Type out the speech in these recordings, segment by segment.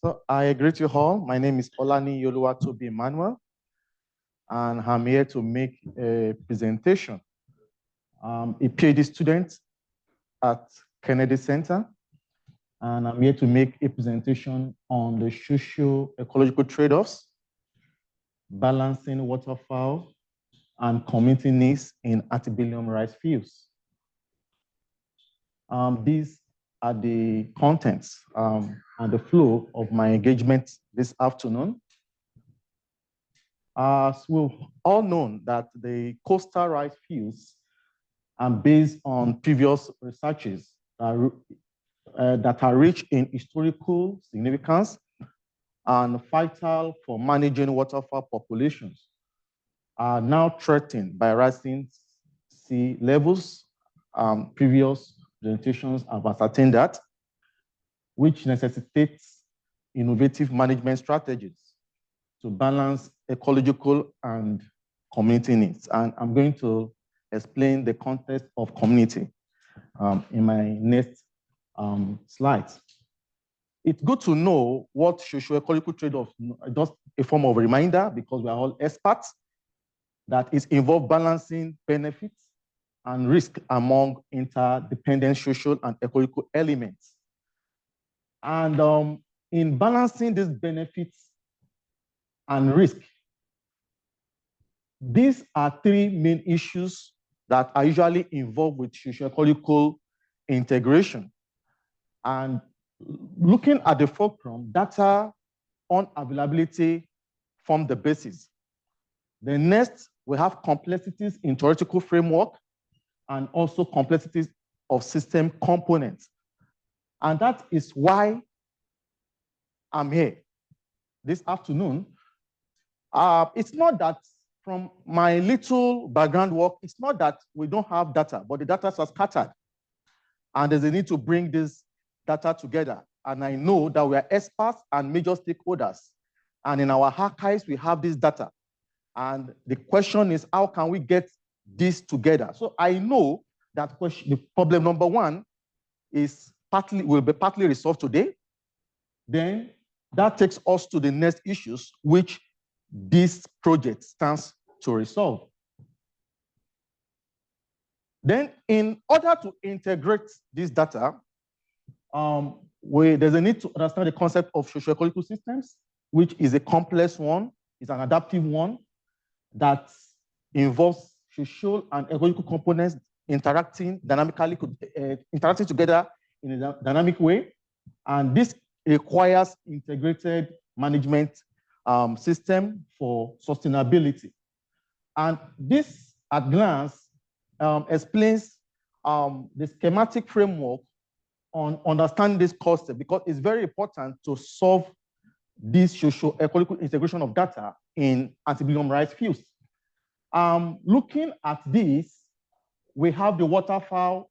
So I greet you all. My name is Olaniyi Tobi Emmanuel, and I'm here to make a presentation. I'm a PhD student at Kennedy Center, and I'm here to make a presentation on the socio-ecological trade-offs, balancing waterfowl and community needs in antebellum rice fields. These are the contents and the flow of my engagement this afternoon. As we've all known that the coastal rice fields are based on previous researches that are rich in historical significance and vital for managing waterfowl populations, are now threatened by rising sea levels. Previous presentations have ascertained that, which necessitates innovative management strategies to balance ecological and community needs. And I'm going to explain the context of community in my next slides. It's good to know what socio-ecological trade-offs, just a form of reminder, because we are all experts, that is involved balancing benefits and risk among interdependent social and ecological elements. And in balancing these benefits and risk, these are three main issues that are usually involved with socio-ecological integration. And looking at the fulcrum, data unavailability form the basis. The next, we have complexities in theoretical framework and also complexities of system components. And that is why I'm here this afternoon. It's not that from my little background work, it's not that we don't have data, but the data are scattered. And there's a need to bring this data together. And I know that we are experts and major stakeholders. And in our archives, we have this data. And the question is, how can we get this together? So I know that the problem number one will be partly resolved today. Then that takes us to the next issues, which this project stands to resolve. Then, in order to integrate this data, there's a need to understand the concept of socio-ecological systems, which is a complex one, is an adaptive one that involves social and ecological components interacting together in a dynamic way. And this requires integrated management system for sustainability. And this, at glance, explains the schematic framework on understanding this concept, because it's very important to solve this socio-ecological integration of data in antebellum rice fields. Looking at this, we have the waterfowl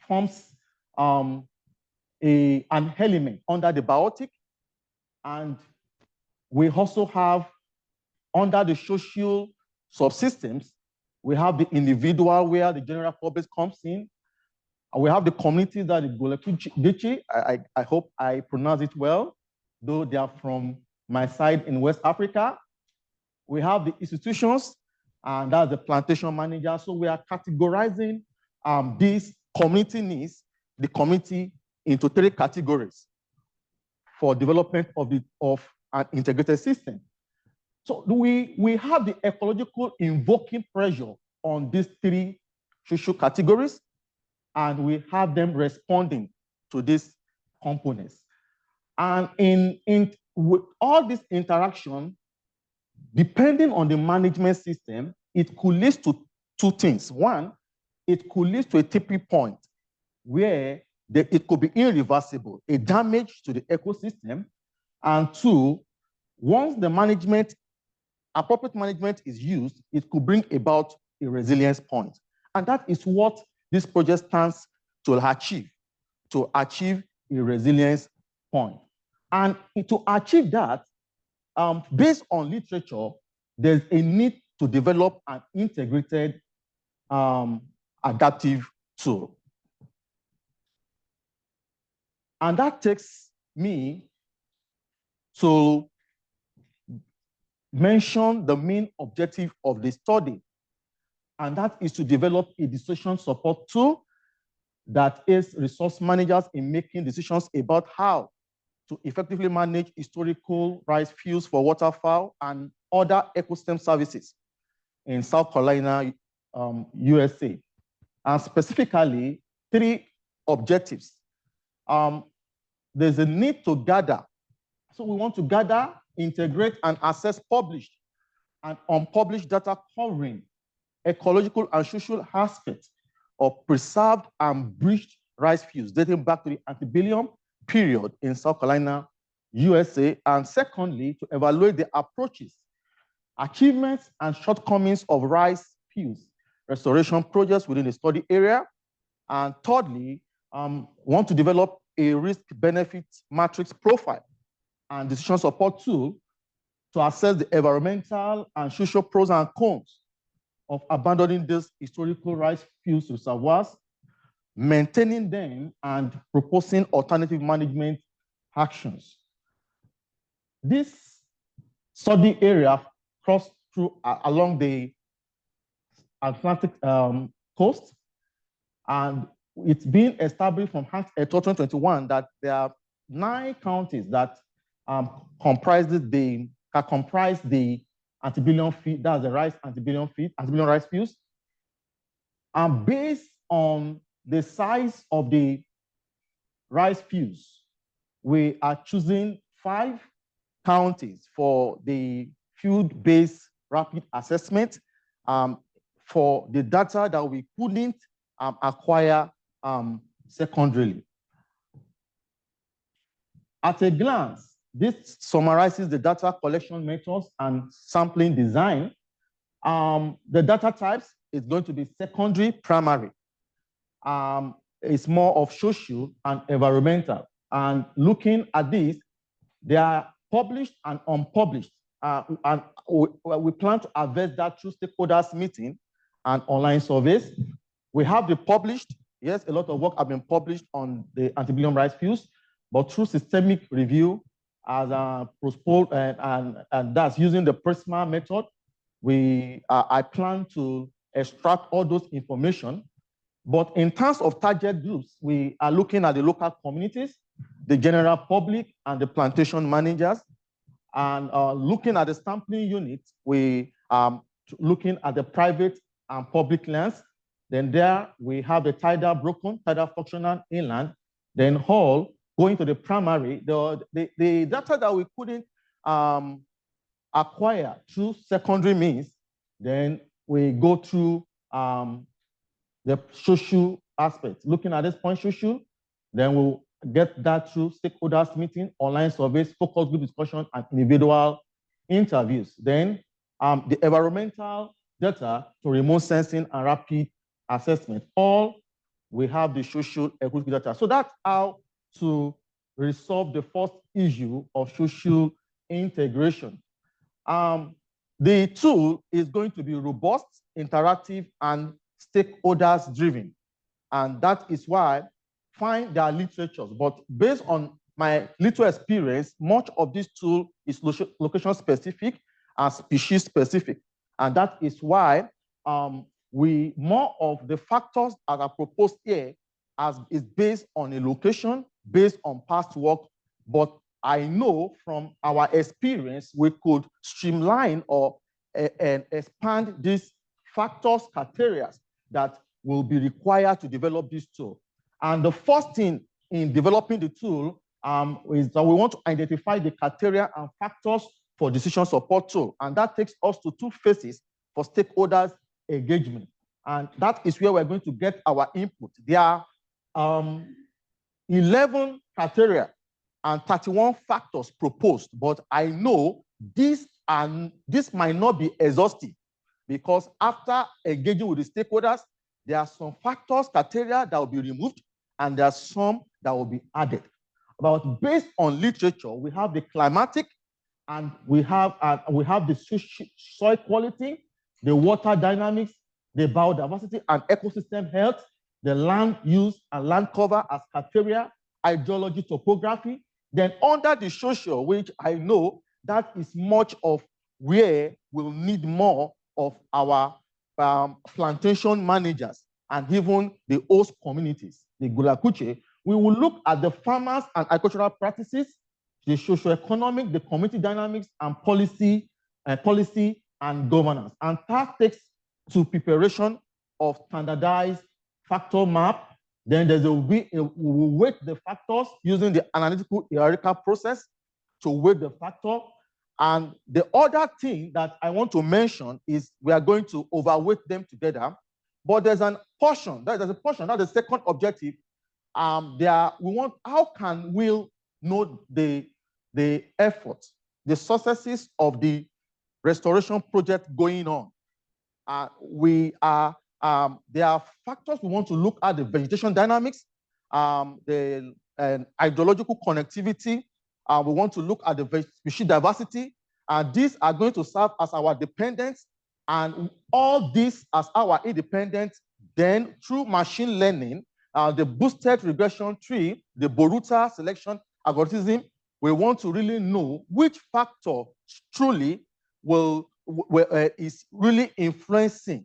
forms an element under the biotic, and we also have under the social subsystems, we have the individual where the general public comes in. We have the communities that the Golekudichi, I hope I pronounce it well, though they are from my side in West Africa. We have the institutions, and that's the plantation manager. So we are categorizing these community needs, the community, into three categories for development of an integrated system. So we have the ecological invoking pressure on these three social categories, and we have them responding to these components. And with all this interaction, depending on the management system, it could lead to two things. One, it could lead to a tipping point where it could be irreversible, a damage to the ecosystem. And two, once the appropriate management is used, it could bring about a resilience point. And that is what this project stands to achieve a resilience point. And to achieve that, based on literature, there's a need to develop an integrated adaptive tool. And that takes me to mention the main objective of the study, and that is to develop a decision support tool that aids resource managers in making decisions about how to effectively manage historical rice fields for waterfowl and other ecosystem services in South Carolina, USA. And specifically, 3 objectives. There's a need to gather. So we want to gather, integrate, and assess published and unpublished data covering ecological and social aspects of preserved and breached rice fields dating back to the antebellum period in South Carolina, USA. And secondly, to evaluate the approaches, achievements, and shortcomings of rice fields restoration projects within the study area. And thirdly, want to develop a risk-benefit matrix profile and decision support tool to assess the environmental and social pros and cons of abandoning these historical rice fields reservoirs, maintaining them, and proposing alternative management actions. This study area crossed through along the Atlantic coast, and it's been established from 2021 that there are 9 counties that comprise the antebellum field, that's the rice antebellum rice fields. And based on the size of the rice fields, we are choosing 5 counties for the field-based rapid assessment for the data that we couldn't acquire secondarily. At a glance, this summarizes the data collection methods and sampling design. The data types is going to be secondary, primary. It's more of social and environmental. And looking at this, they are published and unpublished. And we plan to address that through stakeholders meeting and online surveys. We have the published, yes, a lot of work have been published on the antebellum rice fields, but through systemic review as proposed, and that's using the Prisma method, I plan to extract all those information. But in terms of target groups, we are looking at the local communities, the general public, and the plantation managers. And looking at the sampling units, we are looking at the private and public lands. Then there we have the tidal broken, tidal functional inland, then whole, going to the primary. The data that we couldn't acquire through secondary means, then we go through the social aspect. Looking at this point social, then we'll get that through stakeholders meeting, online surveys, focus group discussion, and individual interviews. Then the environmental data to remote sensing and rapid assessment. All we have the social equity data. So that's how to resolve the first issue of social integration. The tool is going to be robust, interactive, and stakeholders driven. And that is why find their literatures. But based on my little experience, much of this tool is location specific and species specific. And that is why more of the factors that are proposed here is based on a location, based on past work. But I know from our experience, we could streamline or and expand these factors, criteria that will be required to develop this tool. And the first thing in developing the tool is that we want to identify the criteria and factors for decision support tool. And that takes us to 2 phases for stakeholders engagement. And that is where we're going to get our input. There are 11 criteria and 31 factors proposed, but I know this might not be exhaustive, because after engaging with the stakeholders, there are some factors, criteria that will be removed, and there are some that will be added. But based on literature, we have the climatic, and we have the soil quality, the water dynamics, the biodiversity and ecosystem health, the land use and land cover as criteria, hydrology, topography, Then under the social, which I know that is much of where we'll need more of our plantation managers and even the host communities, the Gulakuche. We will look at the farmers and agricultural practices, the socio-economic, the community dynamics, and policy and governance. And that takes to preparation of standardized factor map. Then we will weight the factors using the analytical hierarchical process to weight the factor. And the other thing that I want to mention is we are going to overweight them together. But there's a portion, that's the second objective. How can we know the effort, the successes of the restoration project going on? There are factors we want to look at: the vegetation dynamics, the hydrological connectivity. We want to look at the species diversity. These are going to serve as our dependents, and all this as our independent. Then through machine learning, the boosted regression tree, the Boruta selection algorithm, we want to really know which factor truly is really influencing.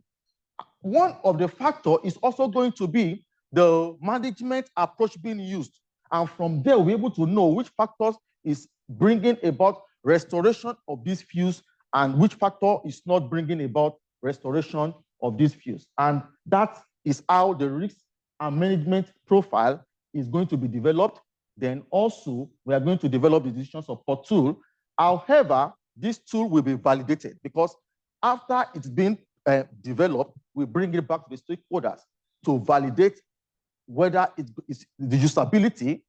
One of the factors is also going to be the management approach being used. And from there, we'll be able to know which factors is bringing about restoration of these fields and which factor is not bringing about restoration of these fields. And that is how the risk and management profile is going to be developed. Then also, we are going to develop the decision support tool. However, this tool will be validated because after it's been developed, we bring it back to the stakeholders to validate whether it's the usability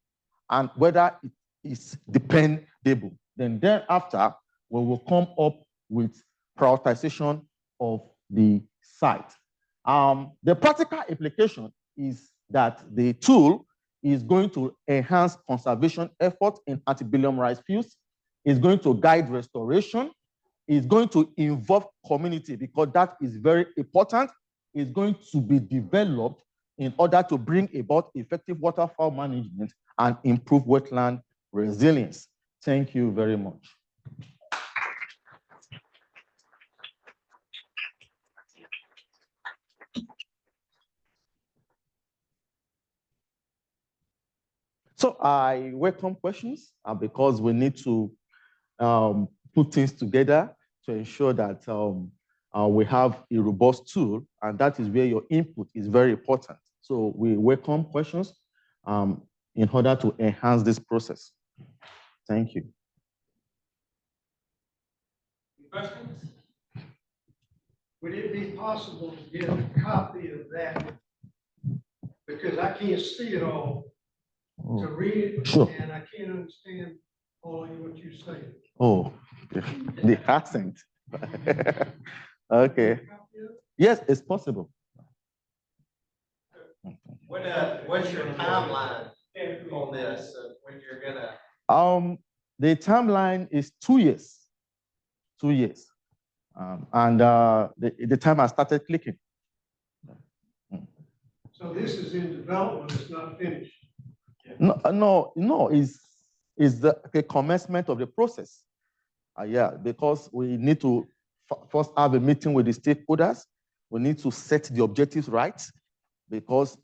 and whether it is dependable. Then thereafter, we will come up with prioritization of the site. The practical application is that the tool is going to enhance conservation efforts in antebellum rice fields, is going to guide restoration, is going to involve community because that is very important. It's going to be developed in order to bring about effective waterfowl management and improve wetland resilience. Thank you very much. So I welcome questions because we need to put things together to ensure that we have a robust tool, and that is where your input is very important. So we welcome questions in order to enhance this process. Thank you. Questions? Would it be possible to get a copy of that? Because I can't see it all to read it, sure. And I can't understand all of what you say. Oh, the accent. Okay. Yes, it's possible. What's your timeline on this? When you're gonna? The timeline is 2 years. 2 years, and the time I started clicking. So this is in development. It's not finished. No. Is the commencement of the process. Yeah, because we need to first have a meeting with the stakeholders. We need to set the objectives right, because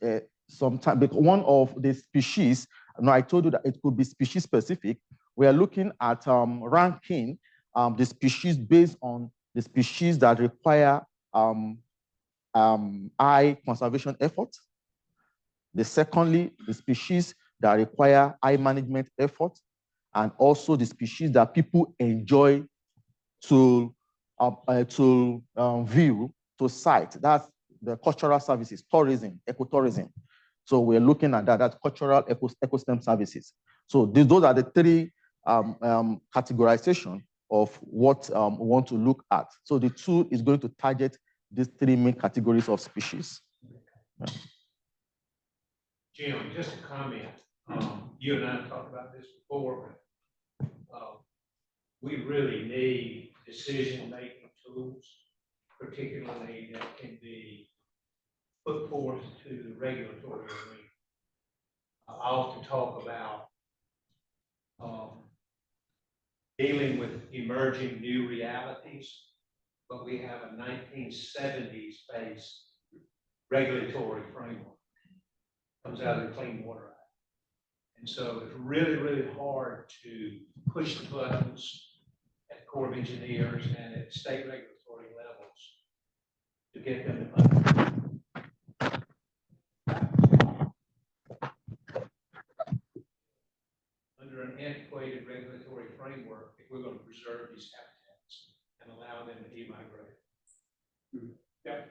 sometimes one of the species, I told you that it could be species specific. We are looking at ranking the species based on the species that require high conservation efforts. Secondly, the species that require high management effort, and also the species that people enjoy to view, to cite. That's the cultural services, tourism, ecotourism. So we're looking at that. That's cultural ecosystem services. So those are the three categorization of what we want to look at. So the tool is going to target these three main categories of species. Yeah. Jim, just a comment. You and I have talked about this before, but we really need decision-making tools, particularly that can be put forth to the regulatory arena. I often talk about dealing with emerging new realities, but we have a 1970s based regulatory framework. Comes out of the Clean Water Act. And so it's really, really hard to push the buttons at Corps of Engineers and at state regulatory levels to get them to under an antiquated regulatory framework if we're going to preserve these habitats and allow them to emigrate. Yeah.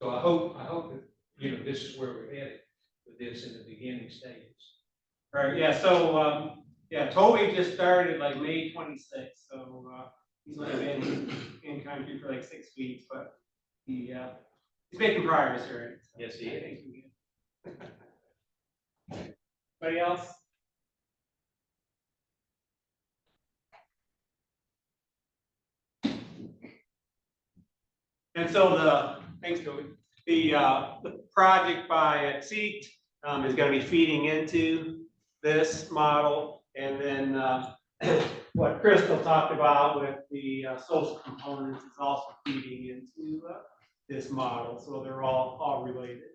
So I hope that this is where we're headed with this in the beginning stages. Right. Yeah. So yeah, Tobi just started like May 26th. So he's only been in country for like 6 weeks, but he's making progress here. So Yes, he is. Anybody else? And so thanks, Tobi. The project by Seat is going to be feeding into this model, and then what Crystal talked about with the social components is also feeding into this model. So they're all related.